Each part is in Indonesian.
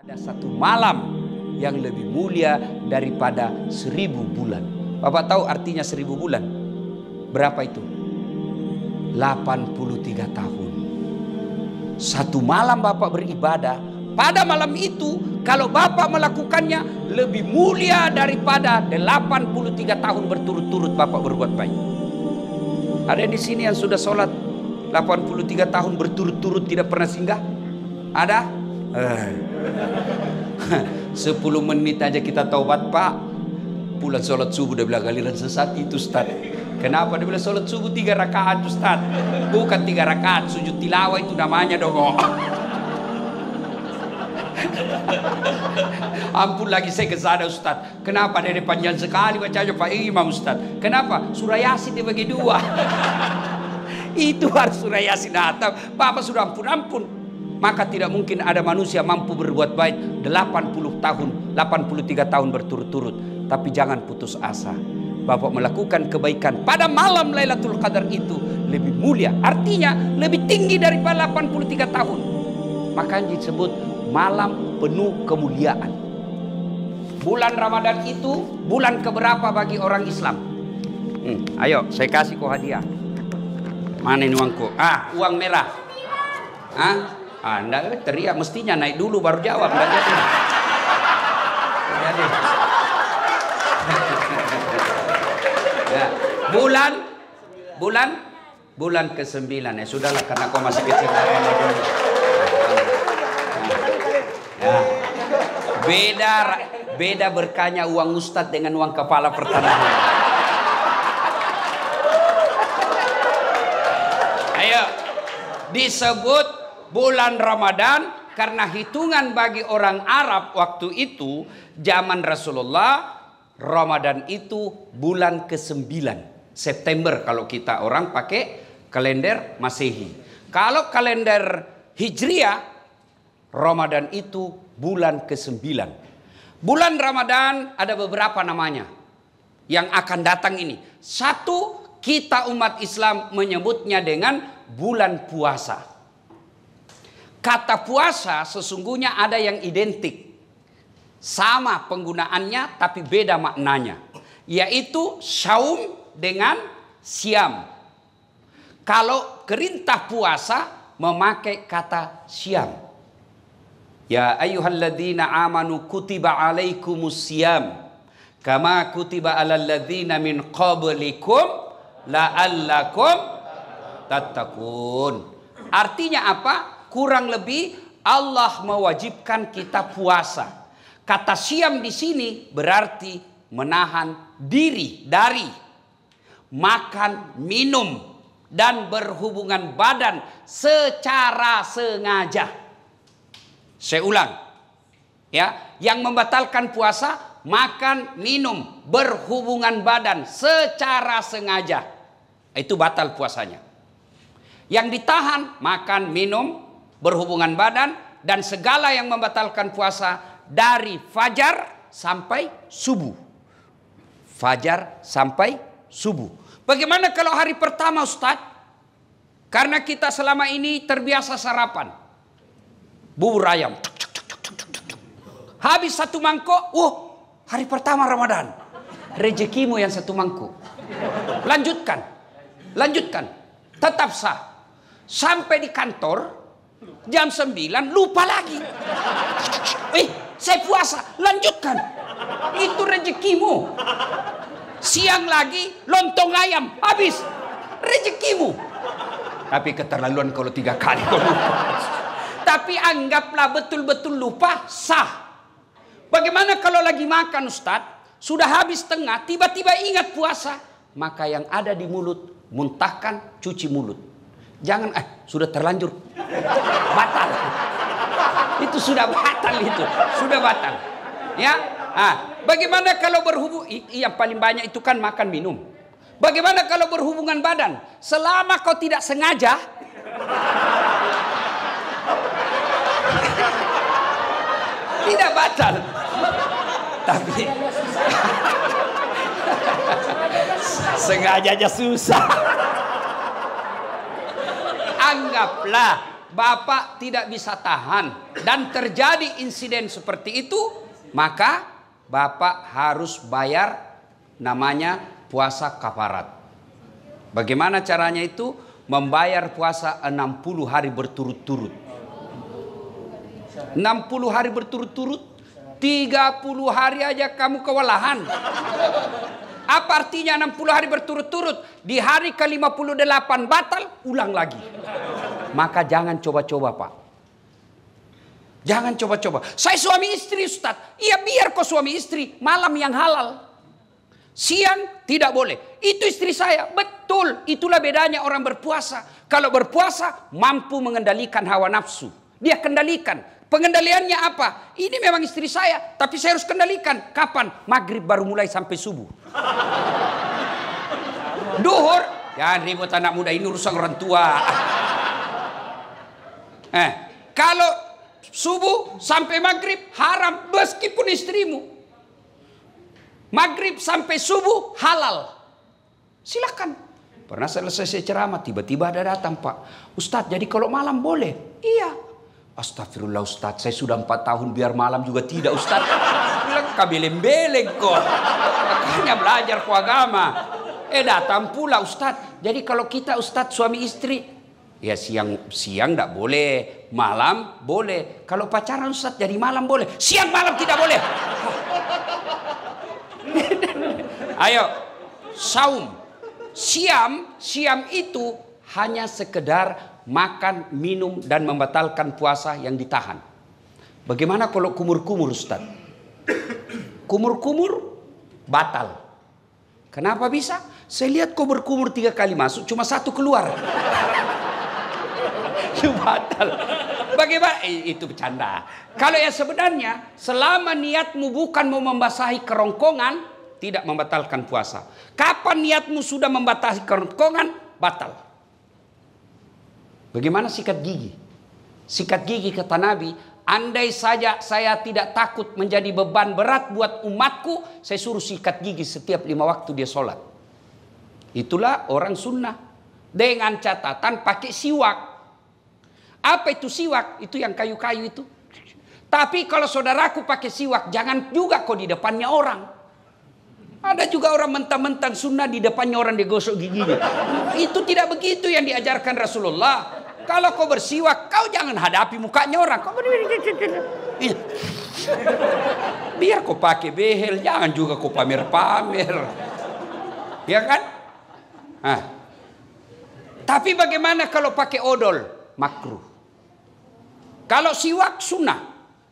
Ada satu malam yang lebih mulia daripada 1000 bulan. Bapak tahu artinya 1000 bulan? Berapa itu? 83 tahun. Satu malam Bapak beribadah. Pada malam itu kalau Bapak melakukannya lebih mulia daripada 83 tahun berturut-turut Bapak berbuat baik. Ada di sini yang sudah sholat 83 tahun berturut-turut tidak pernah singgah? Ada? 10 menit aja kita taubat Pak. Pulang sholat subuh dia bilang galiran sesat itu Ustaz. Kenapa dia bilang sholat subuh 3 rakaat Ustaz? Bukan 3 rakaat, sujud tilawah itu namanya dong. Ampun lagi saya kesana Ustaz. Kenapa dia panjang sekali bacanya Pak Imam Ustaz? Kenapa? Surah Yasin dibagi 2. Itu harus surah Yasin datang. Bapak sudah ampun. Maka tidak mungkin ada manusia mampu berbuat baik 80 tahun, 83 tahun berturut-turut. Tapi jangan putus asa. Bapak melakukan kebaikan pada malam Lailatul Qadar itu lebih mulia. Artinya lebih tinggi daripada 83 tahun. Makanya disebut malam penuh kemuliaan. Bulan Ramadan itu bulan keberapa bagi orang Islam? Ayo saya kasih kau hadiah. Mana ini uangku? Uang merah. Anda teriak mestinya naik dulu baru jawab. Nggak jadi. Jadi. Ya. Bulan ke-9 ya sudahlah karena kau masih kecil. Ya. Beda berkahnya uang ustadz dengan uang kepala pertanahan. Ayo disebut bulan Ramadan karena hitungan bagi orang Arab waktu itu zaman Rasulullah Ramadan itu bulan ke-9 September kalau kita orang pakai kalender Masehi. Kalau kalender Hijriah Ramadan itu bulan ke-9. Bulan Ramadan ada beberapa namanya yang akan datang ini. Satu, kita umat Islam menyebutnya dengan bulan puasa. Kata puasa sesungguhnya ada yang identik. Sama penggunaannya tapi beda maknanya. Yaitu syaum dengan siam. Kalau perintah puasa memakai kata siam. Ya ayyuhalladzina amanu kutiba alaikumus siyam. Kama kutiba alal ladzina min qablikum la'allakum tattaqun. Artinya apa? Kurang lebih Allah mewajibkan kita puasa. Kata siam di sini berarti menahan diri dari makan, minum dan berhubungan badan secara sengaja. Saya ulang. Ya, yang membatalkan puasa makan, minum, berhubungan badan secara sengaja. Itu batal puasanya. Yang ditahan makan, minum, berhubungan badan dan segala yang membatalkan puasa dari fajar sampai subuh. Fajar sampai subuh. Bagaimana kalau hari pertama Ustaz? Karena kita selama ini terbiasa sarapan. Bubur ayam. Habis 1 mangkok, hari pertama Ramadan. Rezekimu yang 1 mangkok. Lanjutkan. Tetap sah. Sampai di kantor jam 9 lupa lagi. Saya puasa, lanjutkan. Itu rezekimu. Siang lagi lontong ayam, habis. Rezekimu. Tapi keterlaluan kalau 3 kali kau lupa. Tapi anggaplah betul-betul lupa, sah. Bagaimana kalau lagi makan Ustaz, sudah habis tengah, tiba-tiba ingat puasa. Maka yang ada di mulut, muntahkan, cuci mulut. Jangan, sudah terlanjur. Batal. Itu sudah batal itu. Sudah batal. Ya. Bagaimana kalau berhubung, yang paling banyak itu kan makan minum. Bagaimana kalau berhubungan badan? Selama kau tidak sengaja, tidak batal. Tapi sengaja aja susah. Anggaplah Bapak tidak bisa tahan dan terjadi insiden seperti itu, maka Bapak harus bayar namanya puasa kafarat. Bagaimana caranya itu? Membayar puasa 60 hari berturut-turut. 60 hari berturut-turut, 30 hari aja kamu kewalahan. Apa artinya 60 hari berturut-turut? Di hari ke-58 batal, ulang lagi. Maka jangan coba-coba, Pak. Jangan coba-coba. Saya suami istri, Ustaz. Iya, biar kau suami istri, malam yang halal. Siang tidak boleh. Itu istri saya. Betul, itulah bedanya orang berpuasa. Kalau berpuasa mampu mengendalikan hawa nafsu. Dia kendalikan. Pengendaliannya apa? Ini memang istri saya, tapi saya harus kendalikan. Kapan? Maghrib baru mulai sampai subuh. Duhur, jangan ribut anak muda, ini urusan orang tua. Kalau subuh sampai maghrib haram, meskipun istrimu. Maghrib sampai subuh halal. Silakan. Pernah selesai saya ceramah, tiba-tiba ada datang, Pak Ustadz, jadi kalau malam boleh? Iya. Astagfirullah Ustadz, saya sudah 4 tahun biar malam juga tidak Ustadz. Bilang kabeleng-beleng kok. Makanya belajar ku agama. Datang pula Ustadz. Jadi kalau kita Ustadz suami istri, ya siang tidak boleh, malam boleh. Kalau pacaran Ustadz jadi malam boleh, siang malam tidak boleh. Ayo, saum. Siam itu hanya sekedar makan, minum, dan membatalkan puasa yang ditahan. Bagaimana kalau kumur-kumur Ustaz? Kumur-kumur batal. Kenapa bisa? Saya lihat kumur-kumur 3 kali masuk, cuma 1 keluar. Itu batal. Bagaimana? Itu bercanda. Kalau yang sebenarnya, selama niatmu bukan mau membasahi kerongkongan, tidak membatalkan puasa. Kapan niatmu sudah membasahi kerongkongan, batal. Bagaimana sikat gigi? Sikat gigi kata Nabi, andai saja saya tidak takut menjadi beban berat buat umatku, saya suruh sikat gigi setiap 5 waktu dia sholat. Itulah orang sunnah. Dengan catatan pakai siwak. Apa itu siwak? Itu yang kayu-kayu itu. Tapi kalau saudaraku pakai siwak, jangan juga kok di depannya orang. Ada juga orang mentang-mentang sunnah di depannya orang digosok giginya. Itu tidak begitu yang diajarkan Rasulullah. Kalau kau bersiwak, kau jangan hadapi mukanya orang. Kau biar kau pakai behel, jangan juga kau pamer-pamer. Ya kan? Tapi bagaimana kalau pakai odol? Makruh. Kalau siwak sunnah.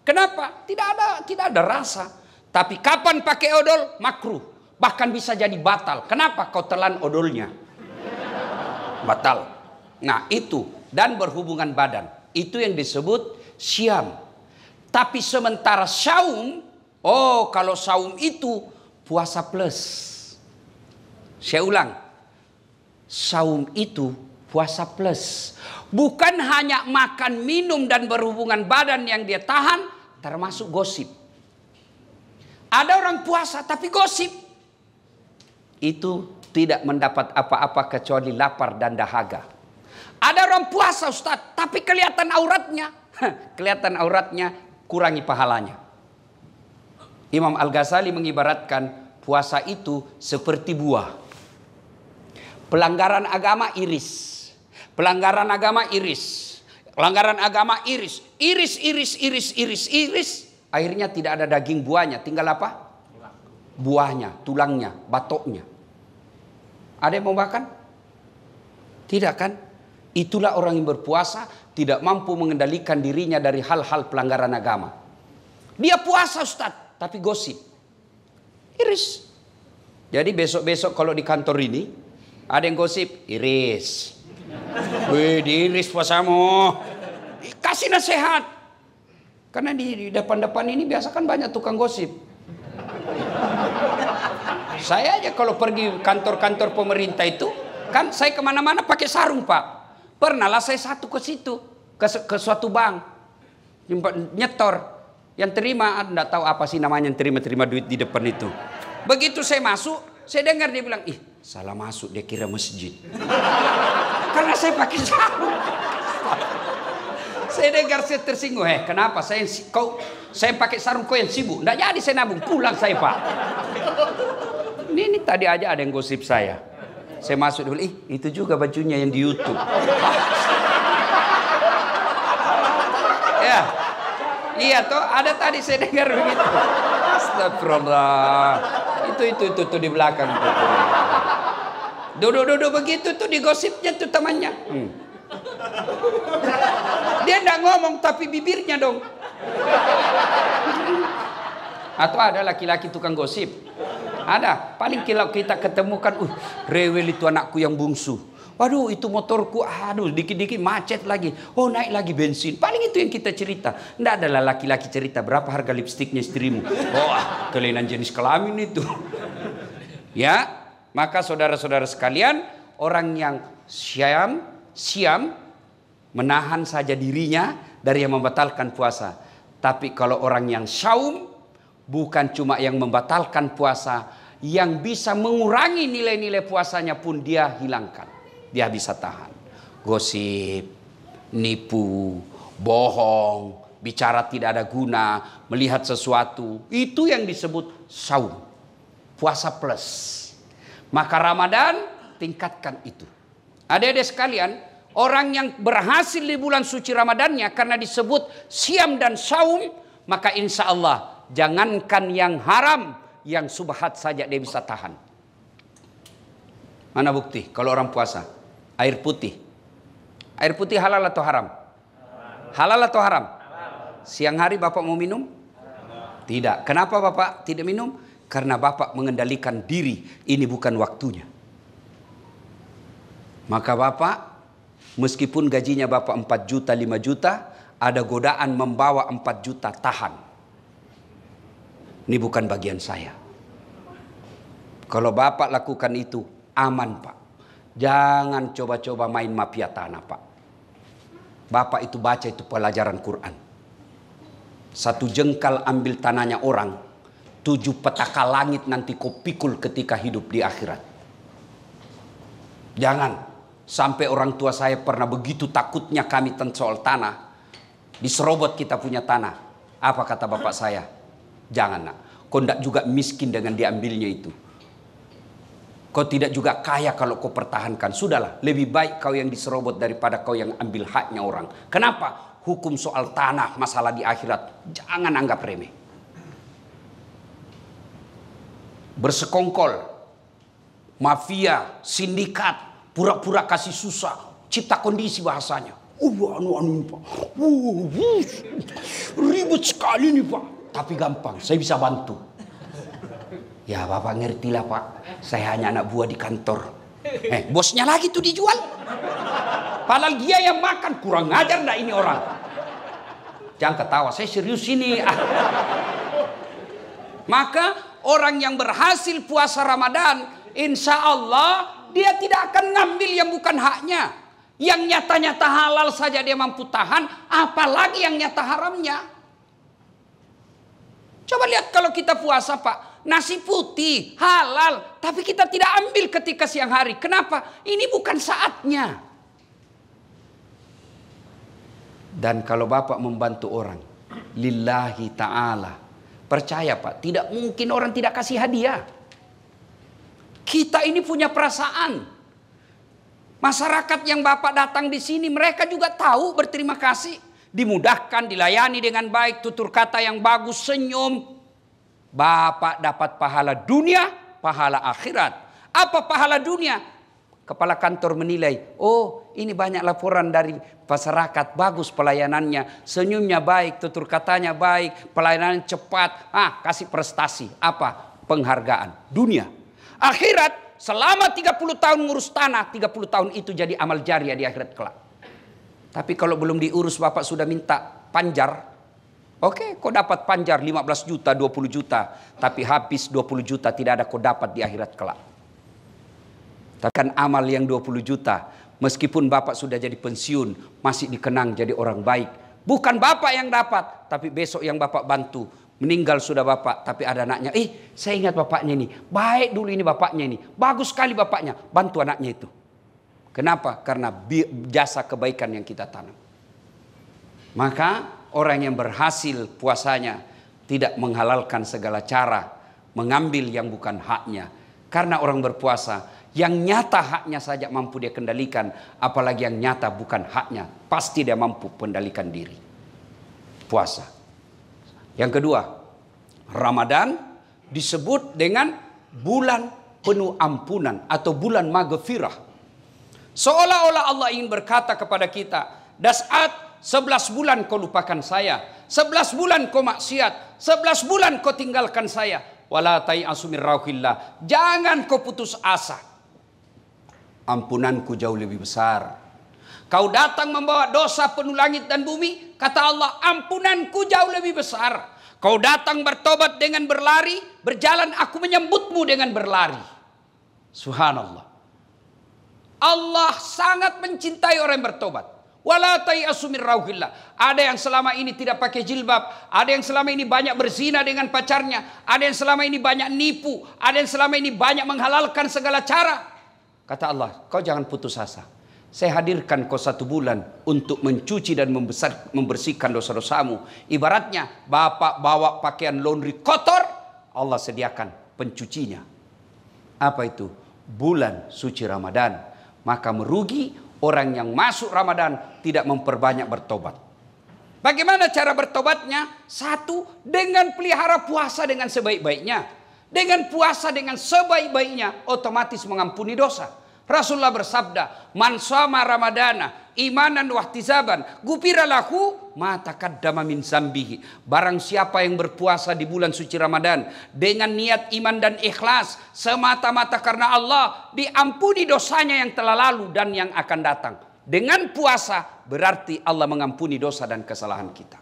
Kenapa? Tidak ada rasa. Tapi kapan pakai odol? Makruh. Bahkan bisa jadi batal. Kenapa? Kau telan odolnya. Batal. Nah itu. Dan berhubungan badan. Itu yang disebut syam. Tapi sementara saum. Kalau saum itu puasa plus. Saya ulang. Saum itu puasa plus. Bukan hanya makan, minum, dan berhubungan badan yang dia tahan. Termasuk gosip. Ada orang puasa tapi gosip. Itu tidak mendapat apa-apa kecuali lapar dan dahaga. Ada orang puasa Ustaz, tapi kelihatan auratnya. Kelihatan auratnya, kurangi pahalanya. Imam Al-Ghazali mengibaratkan puasa itu seperti buah. Pelanggaran agama iris. Pelanggaran agama iris. Pelanggaran agama iris. Iris. Akhirnya tidak ada daging buahnya. Tinggal apa? Buahnya, tulangnya, batoknya. Ada yang mau makan? Tidak kan? Itulah orang yang berpuasa tidak mampu mengendalikan dirinya dari hal-hal pelanggaran agama. Dia puasa Ustaz, tapi gosip. Iris. Jadi besok-besok kalau di kantor ini ada yang gosip, iris. Wih, diiris puasamu. Kasih nasihat. Karena di depan-depan ini biasa kan banyak tukang gosip. Saya aja kalau pergi kantor-kantor pemerintah itu, kan saya kemana-mana pakai sarung Pak. Pernahlah saya satu ke situ, ke suatu bank, nyetor, yang terima, enggak tahu apa sih namanya yang terima duit di depan itu. Begitu saya masuk, saya dengar dia bilang, salah masuk, dia kira masjid. Karena saya pakai sarung. Saya dengar saya tersinggung. Kenapa saya pakai sarung kau yang sibuk? Nggak jadi saya nabung, pulang saya Pak. Ini tadi aja ada yang gosip saya. Saya masuk dulu, itu juga bajunya yang di YouTube. Ya, iya toh, ada tadi saya dengar begitu. Astagfirullah. Itu di belakang. Duduk begitu tuh digosipnya tuh temannya. Dia enggak ngomong tapi bibirnya dong. Atau ada laki-laki tukang gosip. Ada. Paling kalau kita ketemukan, rewel itu anakku yang bungsu. Waduh, itu motorku, aduh, dikit-dikit macet lagi. Oh, naik lagi bensin. Paling itu yang kita cerita. Nggak adalah laki-laki cerita berapa harga lipstiknya istrimu. Oh, kelainan jenis kelamin itu. Ya, maka saudara-saudara sekalian, orang yang siam menahan saja dirinya dari yang membatalkan puasa. Tapi kalau orang yang syaum, bukan cuma yang membatalkan puasa, yang bisa mengurangi nilai-nilai puasanya pun dia hilangkan. Dia bisa tahan. Gosip, nipu, bohong, bicara tidak ada guna, melihat sesuatu. Itu yang disebut saum. Puasa plus. Maka Ramadan tingkatkan itu. Adik-adik sekalian, orang yang berhasil di bulan suci Ramadannya karena disebut siam dan saum, maka insya Allah jangankan yang haram, yang subhat saja dia bisa tahan. Mana bukti kalau orang puasa? Air putih. Air putih halal atau haram? Halal atau haram? Siang hari Bapak mau minum? Tidak. Kenapa Bapak tidak minum? Karena Bapak mengendalikan diri. Ini bukan waktunya. Maka Bapak, meskipun gajinya Bapak 4 juta, 5 juta, ada godaan membawa 4 juta, tahan. Ini bukan bagian saya. Kalau Bapak lakukan itu, aman Pak. Jangan coba-coba main mafia tanah Pak. Bapak itu baca itu pelajaran Quran. 1 jengkal ambil tanahnya orang, 7 petaka langit nanti kau pikul ketika hidup di akhirat. Jangan sampai orang tua saya pernah begitu takutnya kami tentang soal tanah. Diserobot kita punya tanah. Apa kata bapak saya? Jangan nak. Kau tidak juga miskin dengan diambilnya itu. Kau tidak juga kaya kalau kau pertahankan. Sudahlah, lebih baik kau yang diserobot daripada kau yang ambil haknya orang. Kenapa? Hukum soal tanah, masalah di akhirat, jangan anggap remeh. Bersekongkol, mafia, sindikat, pura-pura kasih susah, cipta kondisi bahasanya. Pak. Ribet sekali nih Pak. Tapi gampang, saya bisa bantu. Ya Bapak ngertilah Pak, saya hanya anak buah di kantor. Bosnya lagi tuh dijual. Padahal dia yang makan, kurang ngajar enggak ini orang. Jangan ketawa, saya serius ini. Maka orang yang berhasil puasa Ramadan, insya Allah dia tidak akan ngambil yang bukan haknya. Yang nyata-nyata halal saja dia mampu tahan, apalagi yang nyata haramnya. Coba lihat kalau kita puasa Pak. Nasi putih, halal. Tapi kita tidak ambil ketika siang hari. Kenapa? Ini bukan saatnya. Dan kalau Bapak membantu orang. Lillahi ta'ala. Percaya Pak, tidak mungkin orang tidak kasih hadiah. Kita ini punya perasaan. Masyarakat yang Bapak datang di sini, mereka juga tahu berterima kasih. Dimudahkan, dilayani dengan baik, tutur kata yang bagus, senyum. Bapak dapat pahala dunia, pahala akhirat. Apa pahala dunia? Kepala kantor menilai, oh ini banyak laporan dari masyarakat, bagus pelayanannya, senyumnya baik, tutur katanya baik, pelayanan cepat, kasih prestasi. Apa? Penghargaan. Dunia. Akhirat, selama 30 tahun ngurus tanah, 30 tahun itu jadi amal jariah di akhirat kelak. Tapi kalau belum diurus Bapak sudah minta panjar, oke, kau dapat panjar 15 juta, 20 juta. Tapi habis 20 juta tidak ada kau dapat di akhirat kelak. Takkan amal yang 20 juta. Meskipun Bapak sudah jadi pensiun, masih dikenang jadi orang baik. Bukan Bapak yang dapat, tapi besok yang Bapak bantu. Meninggal sudah Bapak, tapi ada anaknya. Saya ingat bapaknya ini. Baik dulu ini bapaknya ini. Bagus sekali bapaknya. Bantu anaknya itu. Kenapa? Karena jasa kebaikan yang kita tanam. Maka orang yang berhasil puasanya tidak menghalalkan segala cara, mengambil yang bukan haknya. Karena orang berpuasa, yang nyata haknya saja mampu dia kendalikan, apalagi yang nyata bukan haknya, pasti dia mampu kendalikan diri. Puasa. Yang kedua, Ramadan disebut dengan bulan penuh ampunan atau bulan maghfirah. Seolah-olah Allah ingin berkata kepada kita, Das'at, 11 bulan kau lupakan saya, 11 bulan kau maksiat, 11 bulan kau tinggalkan saya. Wala tai'asu min rauhillah. Jangan kau putus asa. Ampunanku jauh lebih besar. Kau datang membawa dosa penuh langit dan bumi, kata Allah, ampunanku jauh lebih besar. Kau datang bertobat dengan berlari, berjalan aku menyambutmu dengan berlari. Subhanallah. Allah sangat mencintai orang yang bertobat. Wala tai'asu min rauhillah. Ada yang selama ini tidak pakai jilbab, ada yang selama ini banyak berzina dengan pacarnya, ada yang selama ini banyak nipu, ada yang selama ini banyak menghalalkan segala cara. Kata Allah, kau jangan putus asa. Saya hadirkan kau 1 bulan untuk mencuci dan membersihkan dosa-dosamu. Ibaratnya bapak bawa pakaian laundry kotor, Allah sediakan pencucinya. Apa itu? Bulan suci Ramadan. Maka merugi orang yang masuk Ramadan tidak memperbanyak bertobat. Bagaimana cara bertobatnya? 1, dengan pelihara puasa dengan sebaik-baiknya. Dengan puasa dengan sebaik-baiknya, otomatis mengampuni dosa. Rasulullah bersabda, man shoma ramadana imanan wahtisaban gufira lahu ma taqaddama min zambihi. Barang siapa yang berpuasa di bulan suci Ramadan dengan niat iman dan ikhlas semata-mata karena Allah, diampuni dosanya yang telah lalu dan yang akan datang. Dengan puasa berarti Allah mengampuni dosa dan kesalahan kita.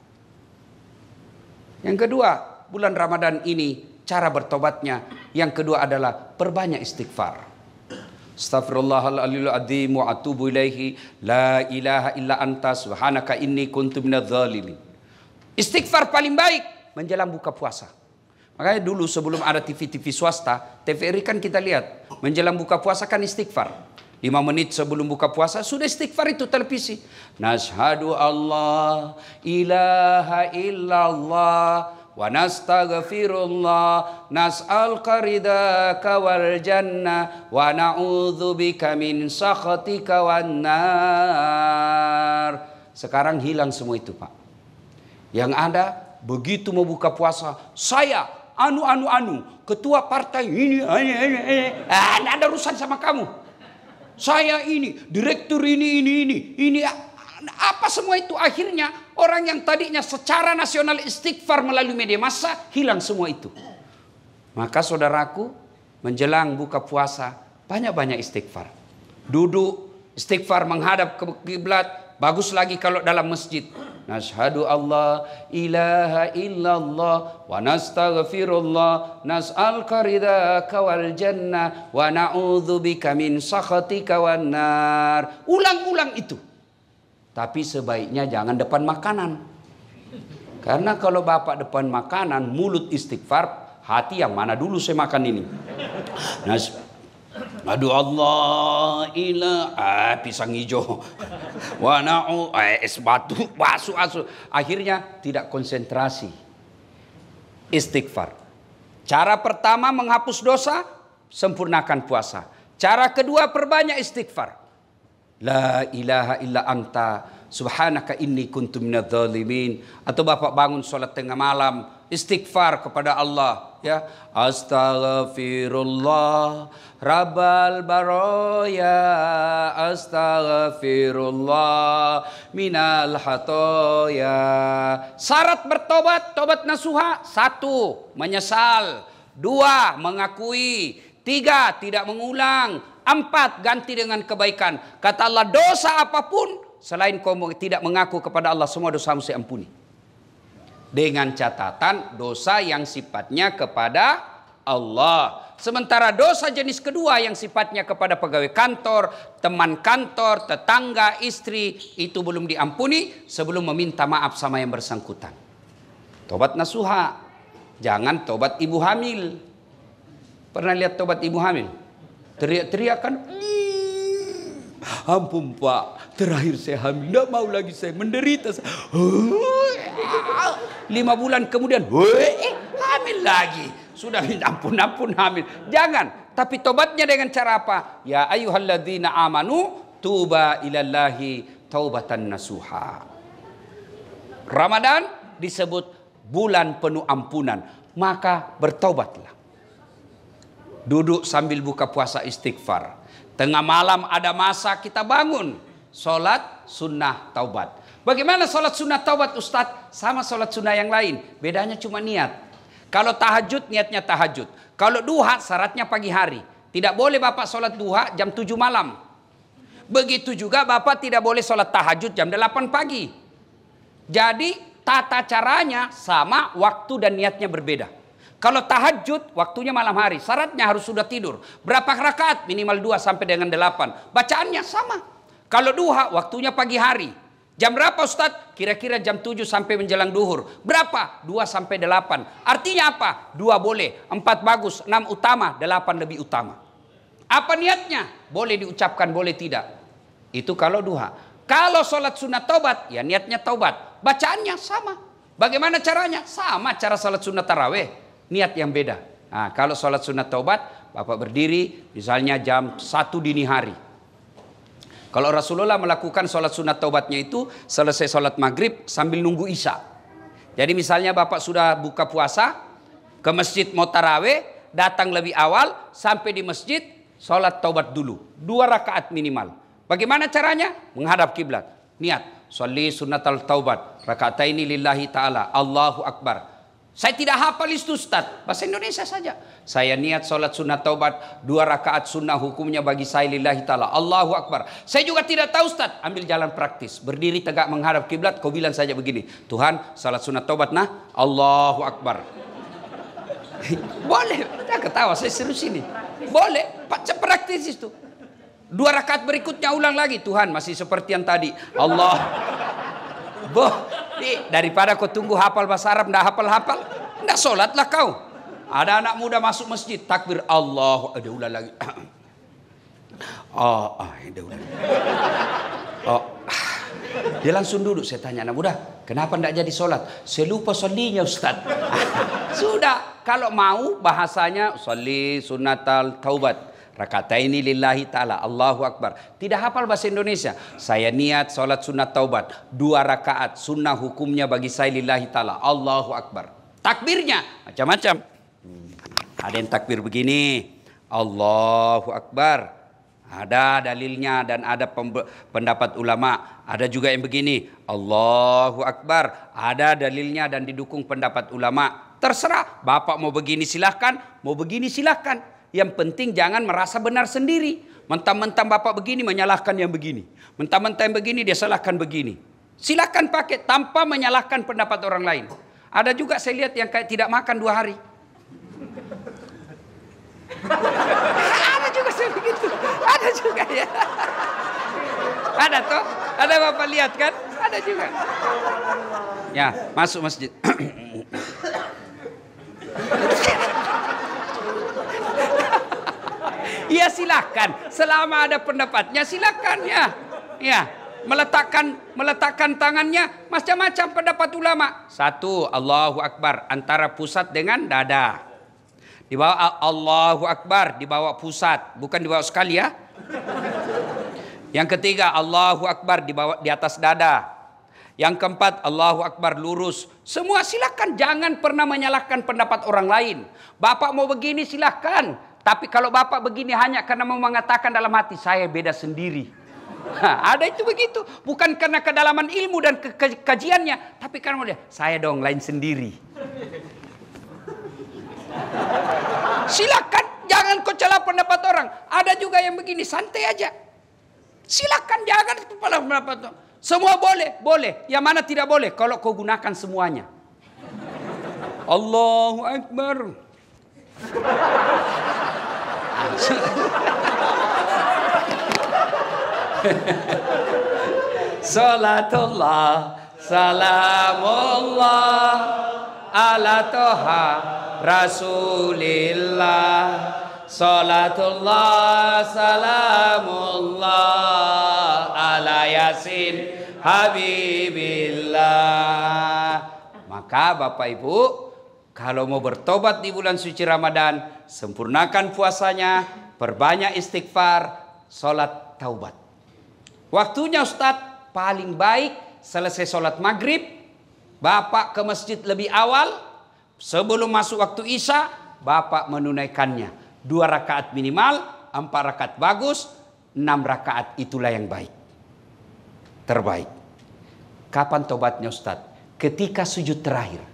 Yang kedua, bulan Ramadan ini cara bertobatnya yang kedua adalah perbanyak istighfar. Astaghfirullahaladzim adzim wa atubu ilaihi la ilaha illa anta subhanaka inni kuntu minadz dzalimin. Istighfar paling baik menjelang buka puasa. Makanya dulu sebelum ada TV-TV swasta, TVRI kan kita lihat menjelang buka puasa kan istighfar. 5 menit sebelum buka puasa sudah istighfar itu televisi. Nashhadu Allah ilaha illallah wa nastaghfirullah nas'aluka ridaka wal jannah wa na'udzubika min sakhatika wan nar. Sekarang hilang semua itu, Pak. Yang ada begitu mau buka puasa, saya ketua partai ini tidak ada urusan sama kamu. Saya ini direktur ini apa semua itu akhirnya orang yang tadinya secara nasional istighfar melalui media massa hilang semua itu. Maka saudaraku, menjelang buka puasa banyak-banyak istighfar. Duduk istighfar menghadap ke kiblat, bagus lagi kalau dalam masjid. Nashhadu Allah ilaha illallah wa nastaghfirullah nas'aluka ridaka wal jannah wa na'udzubika min sakhatika wan nar. Ulang-ulang itu. Tapi sebaiknya jangan depan makanan. Karena kalau bapak depan makanan, mulut istighfar, hati yang mana dulu saya makan ini. Aduh Allah ilah pisang hijau. Wanau es batu asu. Akhirnya tidak konsentrasi. Istighfar. Cara pertama menghapus dosa, sempurnakan puasa. Cara kedua perbanyak istighfar. La ilaha illa anta subhanaka inni kuntu minadz dzalimin. Atau bapak bangun sholat tengah malam, istighfar kepada Allah, ya. Astaghfirullah rabbal baraya, astaghfirullah minal hatoya. Syarat bertobat, tobat nasuha: 1, menyesal; 2, mengakui; 3, tidak mengulang; 4, ganti dengan kebaikan. Kata Allah, dosa apapun selain kau tidak mengaku kepada Allah, semua dosamu saya ampuni. Dengan catatan dosa yang sifatnya kepada Allah. Sementara dosa jenis kedua yang sifatnya kepada pegawai kantor, teman kantor, tetangga, istri, itu belum diampuni sebelum meminta maaf sama yang bersangkutan. Tobat nasuha. Jangan tobat ibu hamil. Pernah lihat tobat ibu hamil? Teriak-teriak kan, Ampun Pak, terakhir saya hamil, tidak mau lagi saya menderita. 5 bulan kemudian, hamil lagi. Sudah minta ampun hamil. Jangan. Tapi tobatnya dengan cara apa? Ya ayyuhalladzina amanu tuba ilallahi taubatan nasuha. Ramadan disebut bulan penuh ampunan. Maka bertaubatlah. Duduk sambil buka puasa istighfar. Tengah malam ada masa kita bangun. Sholat sunnah taubat. Bagaimana sholat sunnah taubat Ustadz? Sama sholat sunnah yang lain. Bedanya cuma niat. Kalau tahajud niatnya tahajud. Kalau duha syaratnya pagi hari. Tidak boleh Bapak sholat duha jam 7 malam. Begitu juga Bapak tidak boleh sholat tahajud jam 8 pagi. Jadi tata caranya sama, waktu dan niatnya berbeda. Kalau tahajud waktunya malam hari, syaratnya harus sudah tidur. Berapa rakaat? Minimal 2 sampai dengan 8. Bacaannya sama. Kalau duha waktunya pagi hari. Jam berapa Ustadz? Kira-kira jam 7 sampai menjelang duhur. Berapa? 2 sampai 8. Artinya apa? 2 boleh, 4 bagus, 6 utama, 8 lebih utama. Apa niatnya? Boleh diucapkan, boleh tidak. Itu kalau duha. Kalau sholat sunat taubat, ya niatnya taubat. Bacaannya sama. Bagaimana caranya? Sama cara sholat sunat taraweh. Niat yang beda. Nah, kalau sholat sunat taubat, Bapak berdiri misalnya jam 1 dini hari. Kalau Rasulullah melakukan sholat sunat taubatnya itu selesai sholat maghrib sambil nunggu isya. Jadi misalnya Bapak sudah buka puasa, ke masjid mau taraweh, datang lebih awal, sampai di masjid, sholat taubat dulu. 2 rakaat minimal. Bagaimana caranya? Menghadap kiblat. Niat. Sholli sunatal taubat. Rakataini lillahi ta'ala. Allahu Akbar. Saya tidak hafal itu Ustaz. Bahasa Indonesia saja. Saya niat sholat sunat taubat. 2 rakaat sunnah hukumnya bagi saya lillahi ta'ala. Allahu Akbar. Saya juga tidak tahu Ustaz. Ambil jalan praktis. Berdiri tegak menghadap kiblat. Kau bilang saja begini. Tuhan sholat sunat taubat nah. Allahu Akbar. Boleh. Tidak ketawa. Saya serius ini. Boleh. Praktis itu. 2 rakaat berikutnya ulang lagi. Tuhan masih seperti yang tadi. Allah. Daripada kau tunggu hafal bahasa Arab, ndak hafal-hafal, ndak sholatlah kau. Ada anak muda masuk masjid, takbir Allah, ada ulang lagi. Ada ulang. Dia langsung duduk. Saya tanya anak muda, kenapa ndak jadi sholat? Saya lupa sholinya Ustaz. Sudah, kalau mau bahasanya sholli sunatal taubat. Rakataini lillahi ta'ala. Allahu Akbar. Tidak hafal bahasa Indonesia. Saya niat sholat sunat taubat. 2 rakaat. Sunnah hukumnya bagi saya lillahi ta'ala. Allahu Akbar. Takbirnya macam-macam. Ada yang takbir begini. Allahu Akbar. Ada dalilnya dan ada pendapat ulama. Ada juga yang begini. Allahu Akbar. Ada dalilnya dan didukung pendapat ulama. Terserah. Bapak mau begini silahkan. Mau begini silahkan. Yang penting jangan merasa benar sendiri. Mentang-mentang Bapak begini menyalahkan yang begini. Mentang-mentang yang begini dia salahkan begini. Silakan pakai tanpa menyalahkan pendapat orang lain. Ada juga saya lihat yang kayak tidak makan 2 hari. Ada juga saya begitu. Ada juga ya. Ada toh? Ada Bapak lihat kan? Ada juga. Ya, masuk masjid. Ya silakan, selama ada pendapatnya silakan ya. Ya, meletakkan tangannya macam-macam pendapat ulama. 1, Allahu Akbar antara pusat dengan dada. Di bawah Allahu Akbar di bawah pusat, bukan di bawah sekali ya. Yang ketiga Allahu Akbar di atas dada. Yang keempat Allahu Akbar lurus. Semua silakan, jangan pernah menyalahkan pendapat orang lain. Bapak mau begini silakan. Tapi kalau Bapak begini hanya karena mau mengatakan dalam hati, saya beda sendiri. Ada itu begitu. Bukan karena kedalaman ilmu dan kajiannya. Tapi karena dia, saya dong lain sendiri. Silakan, jangan kau celah pendapat orang. Ada juga yang begini, santai aja. Silakan, jangan kepala pendapat orang. Semua boleh, boleh. Yang mana tidak boleh? Kalau kau gunakan semuanya. Allahu Akbar. Salatullah salamullah ala toha rasulillah. Salatullah salamullah ala Yasin Habibillah. Maka Bapak Ibu, kalau mau bertobat di bulan suci Ramadan, sempurnakan puasanya, perbanyak istighfar, sholat taubat. Waktunya Ustadz paling baik selesai sholat maghrib, Bapak ke masjid lebih awal, sebelum masuk waktu Isya, Bapak menunaikannya. 2 rakaat minimal, 4 rakaat bagus, 6 rakaat itulah yang baik. Terbaik. Kapan tobatnya Ustadz? Ketika sujud terakhir.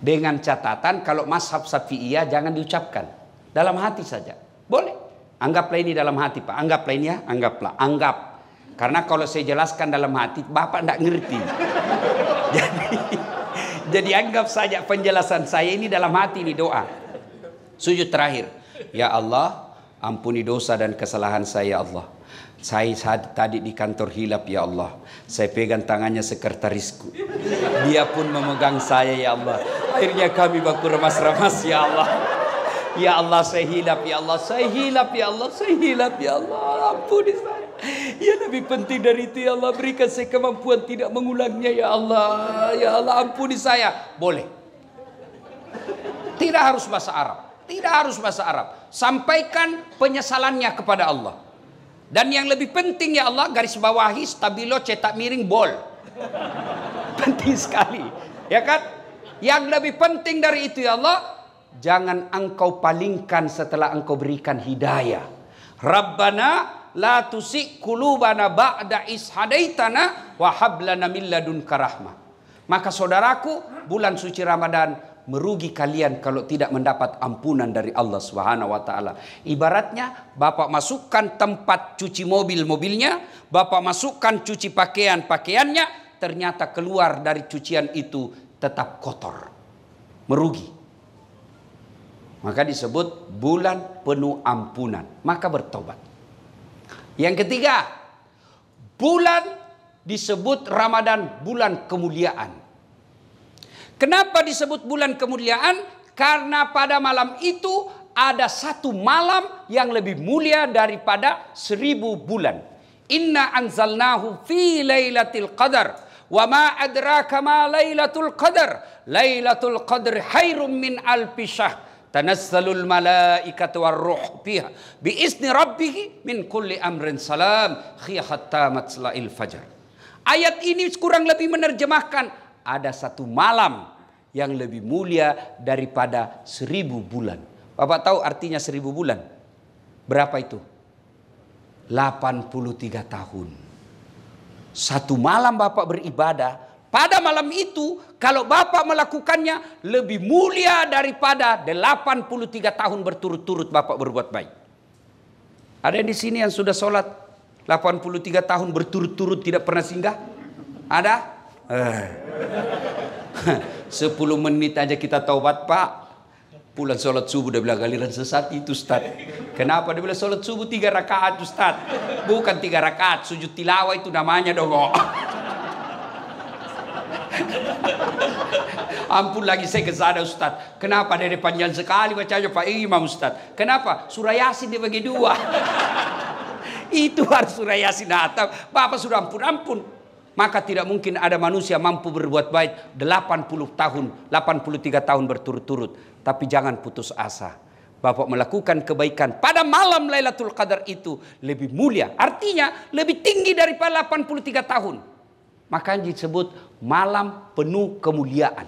Dengan catatan kalau mazhab Syafi'iyah jangan diucapkan. Dalam hati saja. Boleh. Anggaplah ini dalam hati Pak. Anggaplah ini ya. Anggap. Karena kalau saya jelaskan dalam hati, Bapak tidak ngerti. Jadi anggap saja penjelasan saya ini dalam hati, ini doa. Sujud terakhir. Ya Allah, ampuni dosa dan kesalahan saya ya Allah. Saya tadi di kantor hilap ya Allah. Saya pegang tangannya sekretarisku. Dia pun memegang saya ya Allah. Akhirnya kami baku remas-remas ya Allah. Ya Allah saya hilap ya Allah. Saya hilap ya Allah. Saya hilap ya Allah. Ampuni saya. Ya lebih penting dari itu ya Allah. Berikan saya kemampuan tidak mengulangnya ya Allah. Ya Allah ampuni saya. Boleh. Tidak harus bahasa Arab. Tidak harus bahasa Arab. Sampaikan penyesalannya kepada Allah. Dan yang lebih penting ya Allah, garis bawahi, stabilo, cetak miring, bol. Penting sekali. Ya kan? Yang lebih penting dari itu ya Allah, jangan engkau palingkan setelah engkau berikan hidayah. Rabbana la tusik qulubana ba'da is hadaitana wa hab lana min ladunka rahmah. Maka saudaraku, bulan suci Ramadan merugi kalian kalau tidak mendapat ampunan dari Allah Subhanahu wa taala. Ibaratnya Bapak masukkan tempat cuci mobilnya, Bapak masukkan cuci pakaiannya, ternyata keluar dari cucian itu tetap kotor. Merugi. Maka disebut bulan penuh ampunan. Maka bertobat. Yang ketiga, bulan disebut Ramadan bulan kemuliaan. Kenapa disebut bulan kemuliaan? Karena pada malam itu ada satu malam yang lebih mulia daripada 1000 bulan. Inna anzalnahu fi lailatul qadar. Wa ma adraka ma lailatul qadar. Lailatul qadr khairum min alfi syahr. Tanazzalul malaikatu warruh fiha bi izni rabbih min kulli amrin salam hatta matla'il fajar. Ayat ini kurang lebih menerjemahkan ada satu malam yang lebih mulia daripada 1000 bulan. Bapak tahu artinya 1000 bulan? Berapa itu? 83 tahun. Satu malam Bapak beribadah. Pada malam itu kalau Bapak melakukannya lebih mulia daripada 83 tahun berturut-turut Bapak berbuat baik. Ada yang di sini yang sudah sholat 83 tahun berturut-turut tidak pernah singgah? Ada? 10 menit aja kita taubat Pak. Pulang sholat subuh dia bilang galiran sesat itu Ustaz. Kenapa? Dia bilang sholat subuh 3 rakaat Ustaz. Bukan 3 rakaat, sujud tilawah itu namanya dong. Ampun lagi saya kesana Ustaz. Kenapa dari panjang sekali bacanya Pak Imam Ustaz? Kenapa? Surah Yasin dibagi 2. Itu harus surah Yasin hatam. Bapak sudah ampun. Maka tidak mungkin ada manusia mampu berbuat baik 83 tahun berturut-turut. Tapi jangan putus asa. Bapak melakukan kebaikan pada malam Lailatul Qadar itu lebih mulia. Artinya lebih tinggi daripada 83 tahun. Makanya disebut malam penuh kemuliaan.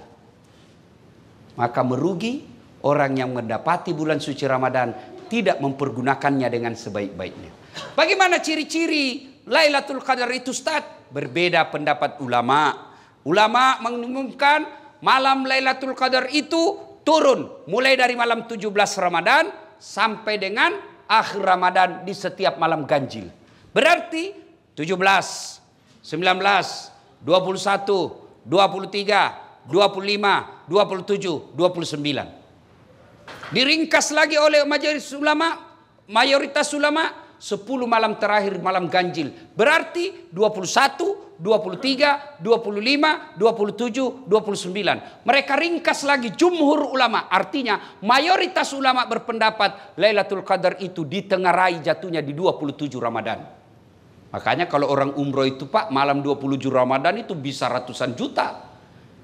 Maka merugi orang yang mendapati bulan suci Ramadan tidak mempergunakannya dengan sebaik-baiknya. Bagaimana ciri-ciri Lailatul Qadar itu Ustaz? Berbeda pendapat ulama. Ulama mengumumkan malam Lailatul Qadar itu turun mulai dari malam 17 Ramadan sampai dengan akhir Ramadan di setiap malam ganjil. Berarti 17, 19, 21, 23, 25, 27, 29. Diringkas lagi oleh mayoritas ulama 10 malam terakhir malam ganjil. Berarti 21, 23, 25, 27, 29. Mereka ringkas lagi jumhur ulama. Artinya mayoritas ulama berpendapat Lailatul Qadar itu ditengarai jatuhnya di 27 Ramadan. Makanya kalau orang umroh itu Pak, malam 27 Ramadan itu bisa ratusan juta.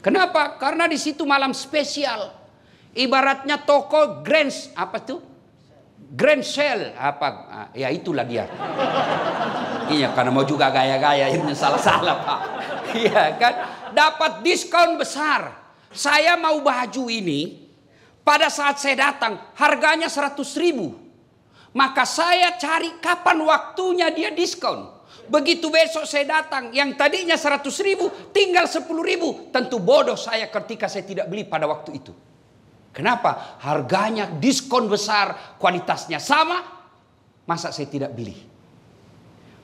Kenapa? Karena di situ malam spesial. Ibaratnya toko Grand, apa tuh? Grand Sale, apa? Ya itulah dia. Iya, karena mau juga gaya-gaya, ini salah-salah Pak. Iya kan? Dapat diskon besar. Saya mau baju ini, pada saat saya datang, harganya 100.000. Maka saya cari kapan waktunya dia diskon. Begitu besok saya datang, yang tadinya 100.000 tinggal 10.000. Tentu bodoh saya ketika saya tidak beli pada waktu itu. Kenapa? Harganya diskon besar, kualitasnya sama. Masa saya tidak beli?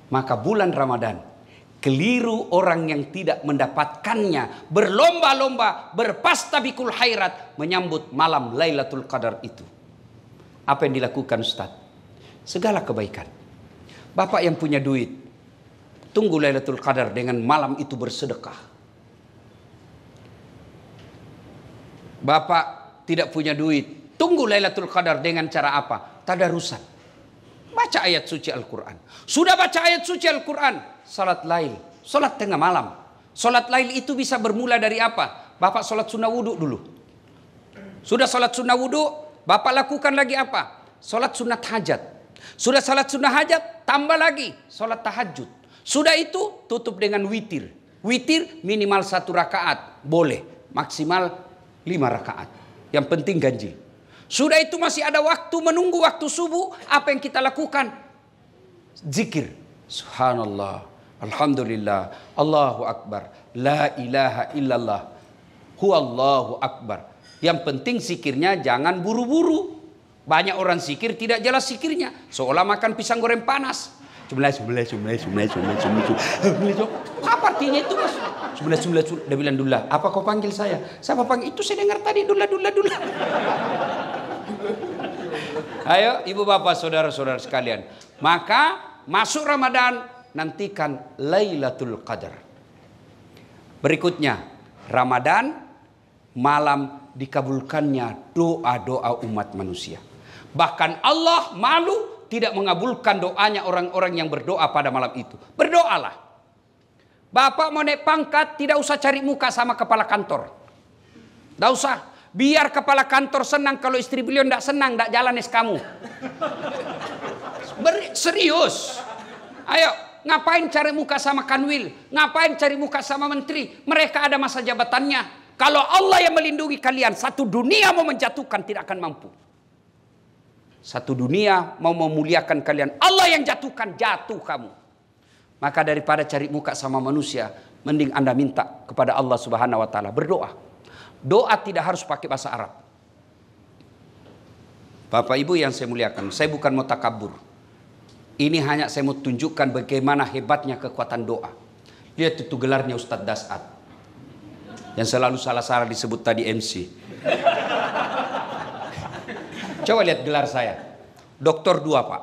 Maka bulan Ramadan, keliru orang yang tidak mendapatkannya, berlomba-lomba, berpastabikul khairat menyambut malam Lailatul Qadar itu. Apa yang dilakukan Ustaz? Segala kebaikan. Bapak yang punya duit, tunggu Lailatul Qadar dengan malam itu bersedekah. Bapak tidak punya duit, tunggu Lailatul Qadar dengan cara apa? Tadarusan. Baca ayat suci Al-Quran. Sudah baca ayat suci Al-Quran, salat lail, salat tengah malam. Salat lail itu bisa bermula dari apa? Bapak salat sunnah wudhu dulu. Sudah salat sunnah wudhu, Bapak lakukan lagi apa? Salat sunat hajat. Sudah salat sunnah hajat, tambah lagi salat tahajud. Sudah itu tutup dengan witir. Witir minimal 1 rakaat. Boleh. Maksimal 5 rakaat. Yang penting ganjil. Sudah itu masih ada waktu menunggu waktu subuh. Apa yang kita lakukan? Zikir. Subhanallah. Alhamdulillah. Allahu Akbar. La ilaha illallah. Huwallahu Akbar. Yang penting zikirnya jangan buru-buru. Banyak orang zikir tidak jelas zikirnya. Seolah makan pisang goreng panas. Apa artinya itu Mas? Dia bilang Dullah. Apa kau panggil saya? Siapa panggil? Itu saya dengar tadi Dullah. Ayo ibu bapak saudara-saudara sekalian. Maka masuk Ramadan, nantikan Lailatul Qadar. Berikutnya Ramadan, malam dikabulkannya doa-doa umat manusia. Bahkan Allah malu tidak mengabulkan doanya orang-orang yang berdoa pada malam itu. Berdoalah. Bapak mau naik pangkat, tidak usah cari muka sama kepala kantor. Tidak usah. Biar kepala kantor senang, kalau istri beliau tidak senang, tidak jalan kamu. Serius. Ayo, ngapain cari muka sama kanwil? Ngapain cari muka sama menteri? Mereka ada masa jabatannya. Kalau Allah yang melindungi kalian, satu dunia mau menjatuhkan tidak akan mampu. Satu dunia mau memuliakan kalian, Allah yang jatuhkan, jatuh kamu. Maka daripada cari muka sama manusia, mending Anda minta kepada Allah Subhanahu wa taala, berdoa. Doa tidak harus pakai bahasa Arab. Bapak Ibu yang saya muliakan, saya bukan mau takabur. Ini hanya saya mau tunjukkan bagaimana hebatnya kekuatan doa. Lihat itu gelarnya Ustadz Dasat. Yang selalu salah-salah disebut tadi MC. Coba lihat gelar saya. Doktor 2 Pak.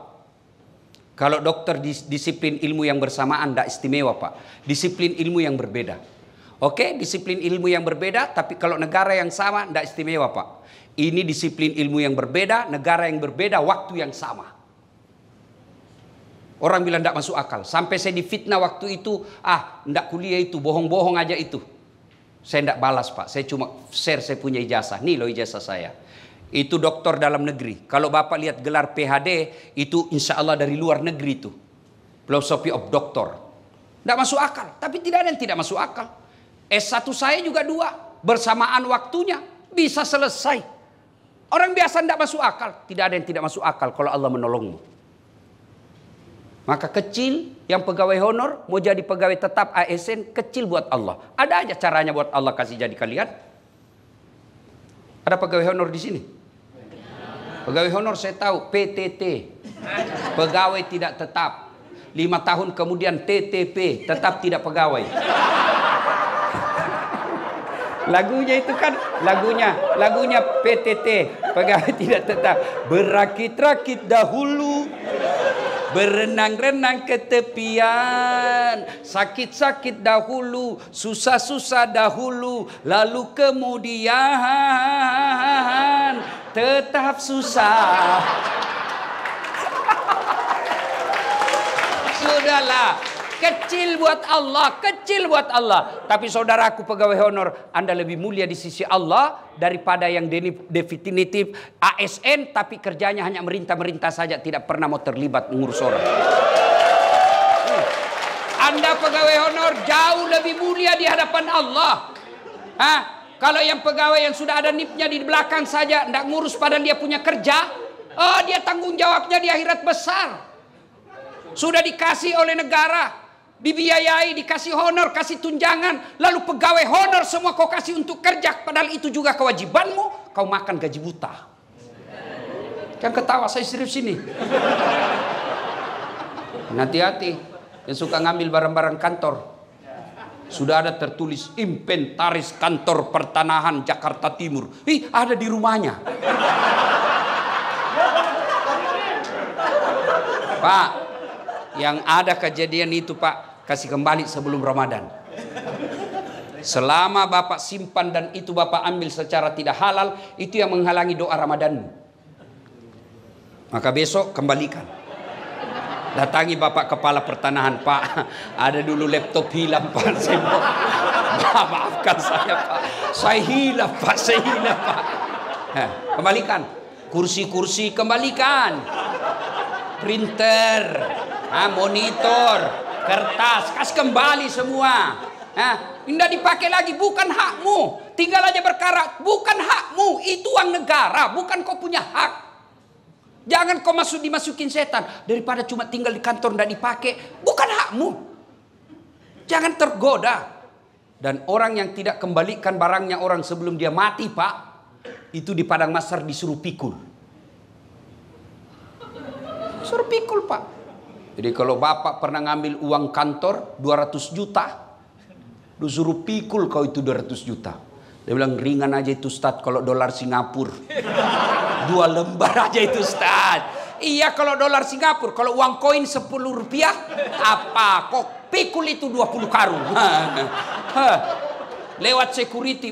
Kalau dokter disiplin ilmu yang bersamaan tidak istimewa Pak. Disiplin ilmu yang berbeda. Oke, disiplin ilmu yang berbeda, tapi kalau negara yang sama tidak istimewa Pak. Ini disiplin ilmu yang berbeda, negara yang berbeda, waktu yang sama. Orang bilang tidak masuk akal. Sampai saya difitnah waktu itu, tidak kuliah itu, bohong-bohong aja itu. Saya tidak balas Pak, saya cuma share saya punya ijazah. Nih loh ijazah saya. Itu doktor dalam negeri. Kalau Bapak lihat gelar PhD, itu insya Allah dari luar negeri itu. Philosophy of Doctor. Tidak masuk akal. Tapi tidak ada yang tidak masuk akal. S1 saya juga 2. Bersamaan waktunya. Bisa selesai. Orang biasa tidak masuk akal. Tidak ada yang tidak masuk akal kalau Allah menolongmu. Maka kecil yang pegawai honor, mau jadi pegawai tetap ASN, kecil buat Allah. Ada aja caranya buat Allah kasih jadi kalian. Ada pegawai honor di sini? Pegawai honor saya tahu, PTT. Pegawai tidak tetap. 5 tahun kemudian TTP, tetap tidak pegawai. Lagunya itu kan, lagunya PTT, pegawai tidak tetap. Berakit-rakit dahulu, berenang-renang ke tepian, sakit-sakit dahulu, susah-susah dahulu, lalu kemudian tetap susah. Sudahlah, Kecil buat Allah, kecil buat Allah. Tapi saudaraku pegawai honor, Anda lebih mulia di sisi Allah daripada yang definitif ASN tapi kerjanya hanya merintah-merintah saja, tidak pernah mau terlibat mengurus orang. Anda pegawai honor jauh lebih mulia di hadapan Allah. Kalau yang pegawai yang sudah ada NIP-nya di belakang saja, tidak ngurus padahal dia punya kerja, dia tanggung jawabnya di akhirat besar. Sudah dikasih oleh negara, dibiayai, dikasih honor, kasih tunjangan, lalu pegawai honor semua kau kasih untuk kerja, padahal itu juga kewajibanmu, kau makan gaji buta. Jangan ketawa, saya serius ini. Hati-hati yang suka ngambil barang-barang kantor. Sudah ada tertulis inventaris kantor pertanahan Jakarta Timur. Ada di rumahnya. Pak, yang ada kejadian itu Pak, kasih kembali sebelum Ramadan. Selama Bapak simpan dan itu Bapak ambil secara tidak halal, itu yang menghalangi doa Ramadanmu. Maka besok kembalikan. Datangi Bapak kepala pertanahan, Pak, ada dulu laptop hilang Pak, saya maafkan saya Pak, saya hilang Pak, saya hilang Pak. Kembalikan, kursi-kursi kembalikan, printer, monitor, kertas, kasih kembali semua. Tidak dipakai lagi, bukan hakmu, tinggal aja berkarat, bukan hakmu, itu uang negara, bukan kau punya hak. Jangan kau dimasukin setan. Daripada cuma tinggal di kantor tidak dipakai, bukan hakmu. Jangan tergoda. Dan orang yang tidak kembalikan barangnya orang sebelum dia mati Pak, itu di padang mahsyar disuruh pikul. Suruh pikul Pak. Jadi kalau Bapak pernah ngambil uang kantor 200 juta, disuruh pikul kau itu 200 juta. Dia bilang ringan aja itu Ustaz kalau dolar Singapura. 2 lembar aja itu Ustaz. Iya kalau dolar Singapura. Kalau uang koin 10 rupiah. Apa? Kok pikul itu 20 karung. Lewat security.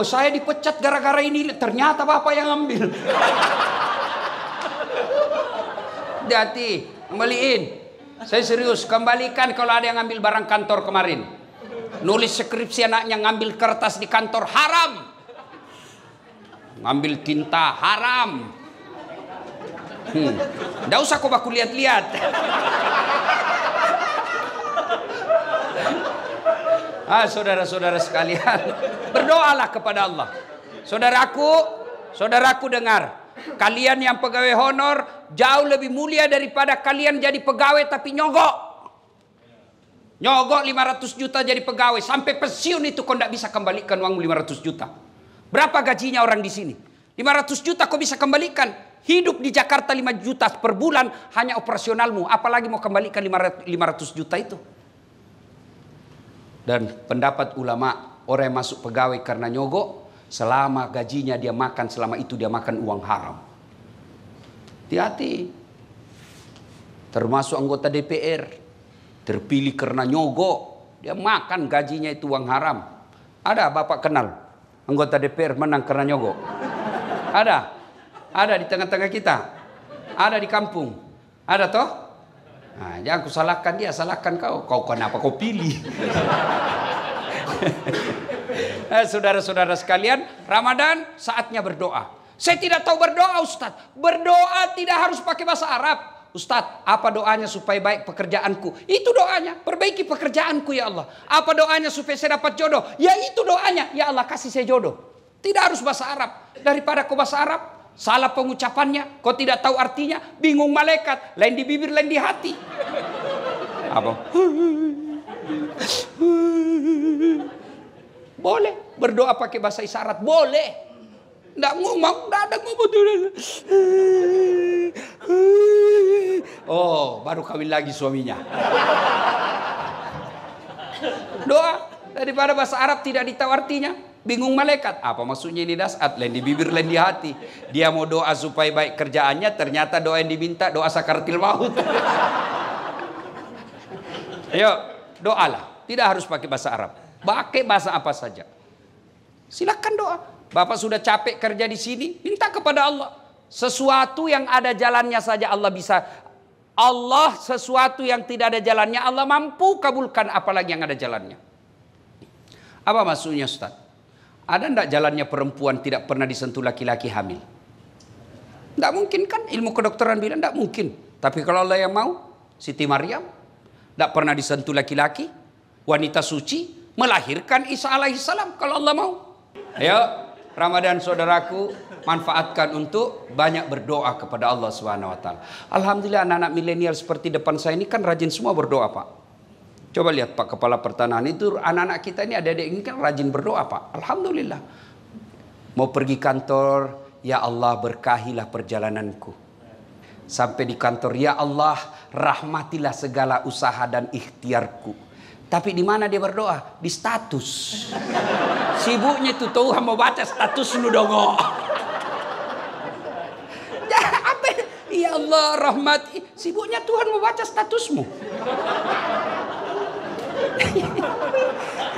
Saya dipecat gara-gara ini. Ternyata Bapak yang ambil. Hati-hati. Kembaliin. Saya serius. Kembalikan kalau ada yang ambil barang kantor kemarin. Nulis skripsi anaknya ngambil kertas di kantor haram. Ngambil tinta haram. Nggak usah kau baku lihat-lihat. Saudara-saudara sekalian, berdoalah kepada Allah. Saudaraku dengar. Kalian yang pegawai honor jauh lebih mulia daripada kalian jadi pegawai tapi nyogok. Nyogok 500 juta jadi pegawai. Sampai pensiun itu kau tidak bisa kembalikan uang 500 juta. Berapa gajinya orang di sini? 500 juta kau bisa kembalikan. Hidup di Jakarta 5 juta per bulan hanya operasionalmu. Apalagi mau kembalikan 500 juta itu. Dan pendapat ulama, orang yang masuk pegawai karena nyogok, selama gajinya dia makan, selama itu dia makan uang haram. Hati-hati. Termasuk anggota DPR. Terpilih karena nyogok. Dia makan gajinya itu uang haram. Ada Bapak kenal anggota DPR menang karena nyogok? Ada? Ada di tengah-tengah kita? Ada di kampung? Ada toh? Jangan ku salahkan dia, salahkan kau. Kau kenapa kau pilih? Saudara-saudara sekalian, Ramadan saatnya berdoa. Saya tidak tahu berdoa Ustaz. Berdoa tidak harus pakai bahasa Arab. Ustadz, apa doanya supaya baik pekerjaanku? Itu doanya, perbaiki pekerjaanku ya Allah. Apa doanya supaya saya dapat jodoh? Ya itu doanya, ya Allah kasih saya jodoh. Tidak harus bahasa Arab. Daripada kau bahasa Arab, salah pengucapannya, kau tidak tahu artinya, bingung malaikat, lain di bibir, lain di hati. Apa? Boleh berdoa pakai bahasa isyarat, boleh. Nggak ngomong, nggak ada ngomong. Oh, baru kawin lagi suaminya. Doa daripada bahasa Arab tidak ditahu artinya, bingung malaikat. Apa maksudnya ini dasar? Lain di bibir, lain di hati. Dia mau doa supaya baik kerjaannya, ternyata doa yang diminta doa sakaratil maut. Ayo, doalah. Tidak harus pakai bahasa Arab. Pakai bahasa apa saja. Silakan doa. Bapak sudah capek kerja di sini, minta kepada Allah. Sesuatu yang ada jalannya saja Allah Allah sesuatu yang tidak ada jalannya, Allah mampu kabulkan, apalagi yang ada jalannya. Apa maksudnya Ustaz? Ada enggak jalannya perempuan tidak pernah disentuh laki-laki hamil? Enggak mungkin kan? Ilmu kedokteran bilang enggak mungkin. Tapi kalau Allah yang mau, Siti Maryam enggak pernah disentuh laki-laki, wanita suci, melahirkan Isa alaihissalam kalau Allah mau. Ayo, Ramadan saudaraku, manfaatkan untuk banyak berdoa kepada Allah Subhanahu wa taala. Alhamdulillah anak-anak milenial seperti depan saya ini kan rajin semua berdoa, Pak. Coba lihat Pak Kepala Pertanahan itu, anak-anak kita ini adik-adik ini kan rajin berdoa, Pak. Alhamdulillah. Mau pergi kantor, ya Allah berkahilah perjalananku. Sampai di kantor, ya Allah rahmatilah segala usaha dan ikhtiarku. Tapi di mana dia berdoa? Di status. Sibuknya itu Tuhan mau baca status lu dong. Ya, apa? Ya Allah rahmati. Sibuknya Tuhan mau baca statusmu.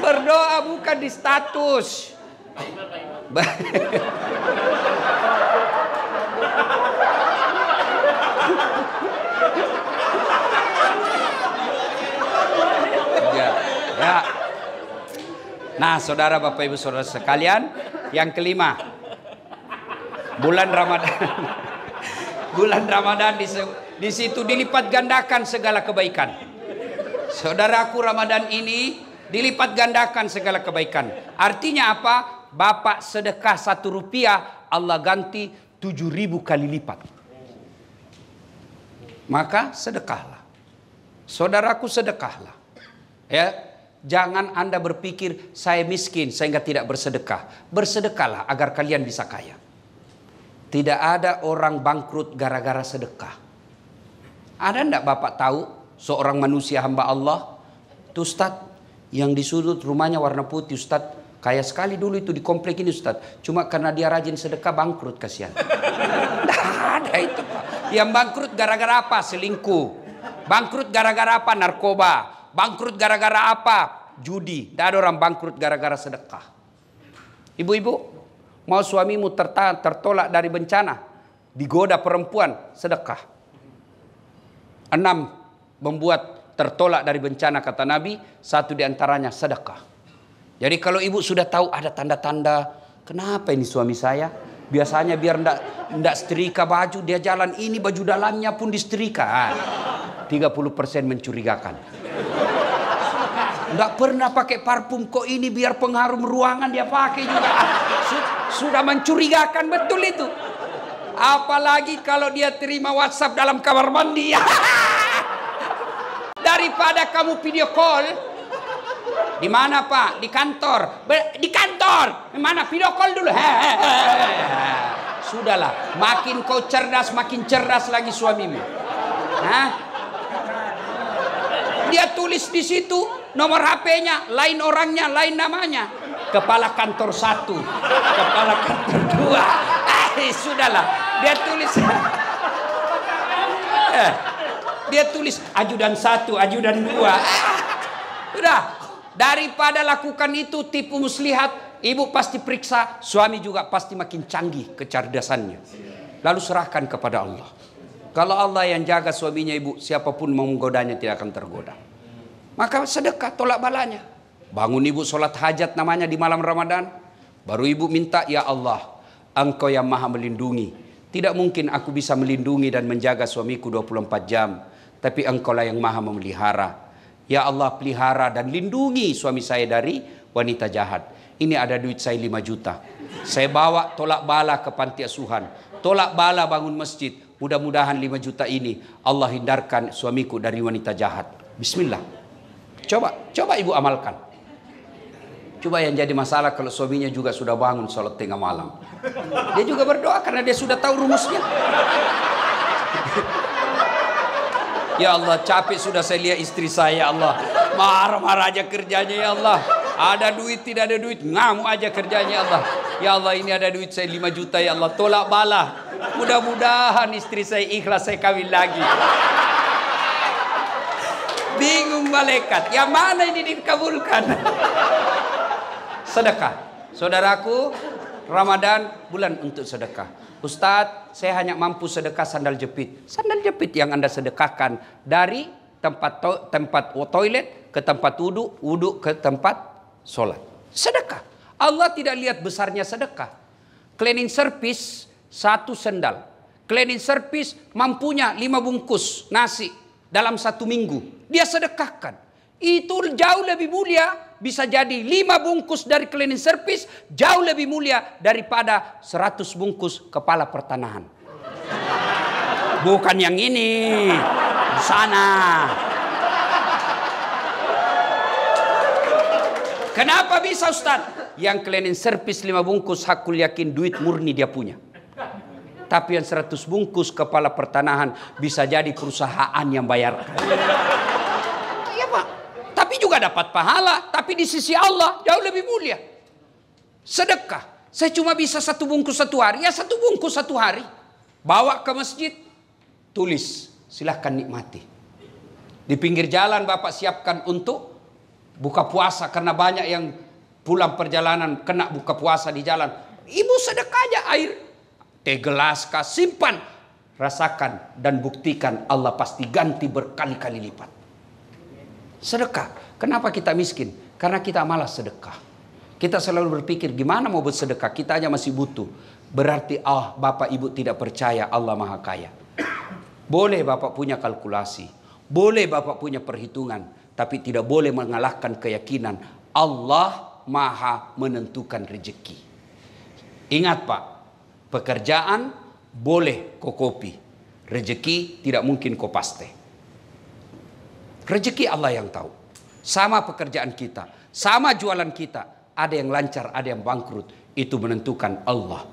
Berdoa bukan di status. Ya. Nah, saudara, Bapak Ibu saudara sekalian, yang kelima, bulan Ramadan. Bulan Ramadan di situ dilipat gandakan segala kebaikan. Saudaraku, Ramadan ini dilipat gandakan segala kebaikan. Artinya apa? Bapak sedekah 1 rupiah, Allah ganti 7.000 kali lipat. Maka sedekahlah. Saudaraku, sedekahlah. Ya, jangan Anda berpikir saya miskin sehingga tidak bersedekah. Bersedekahlah agar kalian bisa kaya. Tidak ada orang bangkrut gara-gara sedekah. Ada enggak Bapak tahu seorang manusia hamba Allah, tuh Ustaz, yang di sudut rumahnya warna putih, Ustaz, kaya sekali dulu itu di komplek ini Ustaz. Cuma karena dia rajin sedekah bangkrut, kasihan. Tidak ada itu Pak. Yang bangkrut gara-gara apa? Selingkuh. Bangkrut gara-gara apa? Narkoba. Bangkrut gara-gara apa? Judi. Tidak ada orang bangkrut gara-gara sedekah. Ibu-ibu, mau suamimu tertolak dari bencana, digoda perempuan, sedekah. 6 membuat tertolak dari bencana kata Nabi, 1 diantaranya sedekah. Jadi kalau ibu sudah tahu ada tanda-tanda, kenapa ini suami saya? Biasanya biar ndak setrika baju, dia jalan ini baju dalamnya pun disetrika. 30% mencurigakan. Nggak pernah pakai parfum, kok ini biar pengharum ruangan dia pakai juga. Sudah mencurigakan betul itu. Apalagi kalau dia terima WhatsApp dalam kamar mandi. Daripada kamu video call. Di mana Pak? Di kantor. Di kantor. Di mana? Video call dulu. Sudahlah. Makin kau cerdas, makin cerdas lagi suamimu. Hah? Dia tulis di situ nomor HP-nya, lain orangnya, lain namanya. Kepala kantor 1, kepala kantor 2. Sudahlah, dia tulis. Dia tulis ajudan 1, ajudan 2. Udah, daripada lakukan itu tipu muslihat, ibu pasti periksa, suami juga pasti makin canggih kecerdasannya. Lalu serahkan kepada Allah. Kalau Allah yang jaga suaminya ibu, siapapun mau menggodanya tidak akan tergoda. Maka sedekah tolak balanya. Bangun ibu sholat hajat namanya di malam Ramadan. Baru ibu minta, ya Allah, Engkau yang maha melindungi. Tidak mungkin aku bisa melindungi dan menjaga suamiku 24 jam. Tapi Engkau lah yang maha memelihara. Ya Allah, pelihara dan lindungi suami saya dari wanita jahat. Ini ada duit saya 5 juta. Saya bawa tolak bala ke panti asuhan. Tolak bala bangun masjid. Mudah-mudahan 5 juta ini Allah hindarkan suamiku dari wanita jahat. Bismillah. Coba ibu amalkan. Coba yang jadi masalah kalau suaminya juga sudah bangun sholat tengah malam. Dia juga berdoa karena dia sudah tahu rumusnya. Ya Allah, capek sudah saya lihat istri saya, ya Allah. Marah-marah aja kerjanya, ya Allah. Ada duit, tidak ada duit, ngamuk aja kerjanya, ya Allah. Ya Allah, ini ada duit saya 5 juta, ya Allah. Tolak bala. Mudah-mudahan istri saya ikhlas, saya kawin lagi. Bingung malaikat, yang mana ini dikabulkan? Sedekah. Saudaraku, Ramadan bulan untuk sedekah. Ustadz, saya hanya mampu sedekah sandal jepit. Sandal jepit yang Anda sedekahkan dari tempat toilet ke tempat wudhu, wudhu ke tempat sholat. Sedekah. Allah tidak lihat besarnya sedekah. Cleaning service 1 sendal. Cleaning service mampunya 5 bungkus nasi dalam 1 minggu. Dia sedekahkan. Itu jauh lebih mulia. Bisa jadi 5 bungkus dari cleaning service jauh lebih mulia daripada 100 bungkus kepala pertanahan. Bukan yang ini. Di sana. Kenapa bisa Ustaz? Yang cleaning service 5 bungkus hakul yakin duit murni dia punya. Tapi yang 100 bungkus kepala pertanahan bisa jadi perusahaan yang bayarkan. Iya Pak. Tapi juga dapat pahala. Tapi di sisi Allah jauh lebih mulia. Sedekah. Saya cuma bisa 1 bungkus 1 hari. Ya 1 bungkus 1 hari. Bawa ke masjid. Tulis. Silahkan nikmati. Di pinggir jalan Bapak siapkan untuk buka puasa. Karena banyak yang pulang perjalanan kena buka puasa di jalan. Ibu sedekah aja air. Teh gelas kah, simpan. Rasakan dan buktikan Allah pasti ganti berkali-kali lipat. Sedekah. Kenapa kita miskin? Karena kita malas sedekah. Kita selalu berpikir gimana mau bersedekah. Kita aja masih butuh. Berarti Bapak Ibu tidak percaya Allah Maha Kaya. Boleh Bapak punya kalkulasi. Boleh Bapak punya perhitungan. Tapi tidak boleh mengalahkan keyakinan Allah Maha menentukan rezeki. Ingat Pak. Pekerjaan boleh kau kopi. Rezeki tidak mungkin kau paste. Rezeki Allah yang tahu. Sama pekerjaan kita. Sama jualan kita. Ada yang lancar, ada yang bangkrut. Itu menentukan Allah.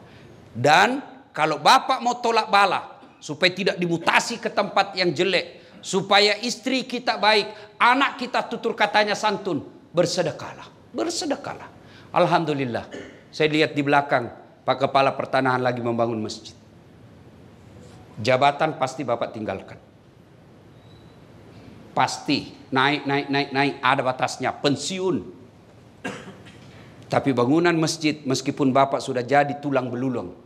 Dan kalau Bapak mau tolak bala. Supaya tidak dimutasi ke tempat yang jelek. Supaya istri kita baik. Anak kita tutur katanya santun. Bersedekahlah. Bersedekahlah. Alhamdulillah. Saya lihat di belakang. Pak Kepala Pertanahan lagi membangun masjid. Jabatan pasti Bapak tinggalkan. Pasti. Naik. Ada batasnya. Pensiun. Tapi bangunan masjid. Meskipun Bapak sudah jadi tulang belulang.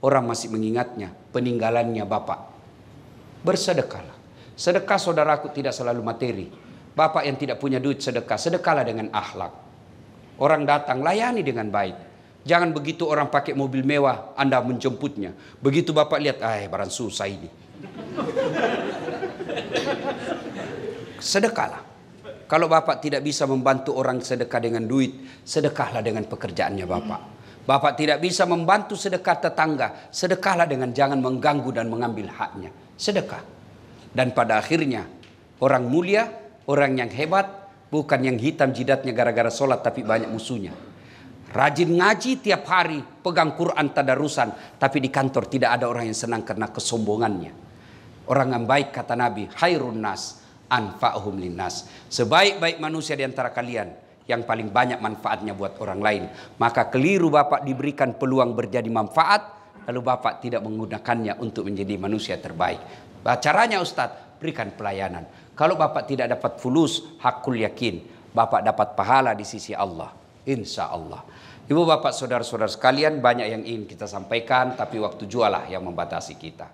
Orang masih mengingatnya. Peninggalannya Bapak. Bersedekahlah. Sedekah saudaraku tidak selalu materi. Bapak yang tidak punya duit sedekah. Sedekahlah dengan akhlak. Orang datang layani dengan baik. Jangan begitu orang pakai mobil mewah, Anda menjemputnya. Begitu Bapak lihat, barang susah ini. Sedekahlah. Kalau Bapak tidak bisa membantu orang sedekah dengan duit, sedekahlah dengan pekerjaannya Bapak. Bapak tidak bisa membantu sedekah tetangga, sedekahlah dengan jangan mengganggu dan mengambil haknya. Sedekah. Dan pada akhirnya, orang mulia, orang yang hebat, bukan yang hitam jidatnya gara-gara sholat tapi banyak musuhnya. Rajin ngaji tiap hari, pegang Quran tadarusan, tapi di kantor tidak ada orang yang senang karena kesombongannya. Orang yang baik kata Nabi, khairun nas anfa'uhum linnas. Sebaik-baik manusia di antara kalian yang paling banyak manfaatnya buat orang lain. Maka keliru Bapak diberikan peluang berjadi manfaat, lalu Bapak tidak menggunakannya untuk menjadi manusia terbaik. Caranya Ustadz, berikan pelayanan. Kalau Bapak tidak dapat fulus, hakul yakin, Bapak dapat pahala di sisi Allah. Insya Allah. Ibu bapak saudara-saudara sekalian, banyak yang ingin kita sampaikan, tapi waktu jualah yang membatasi kita.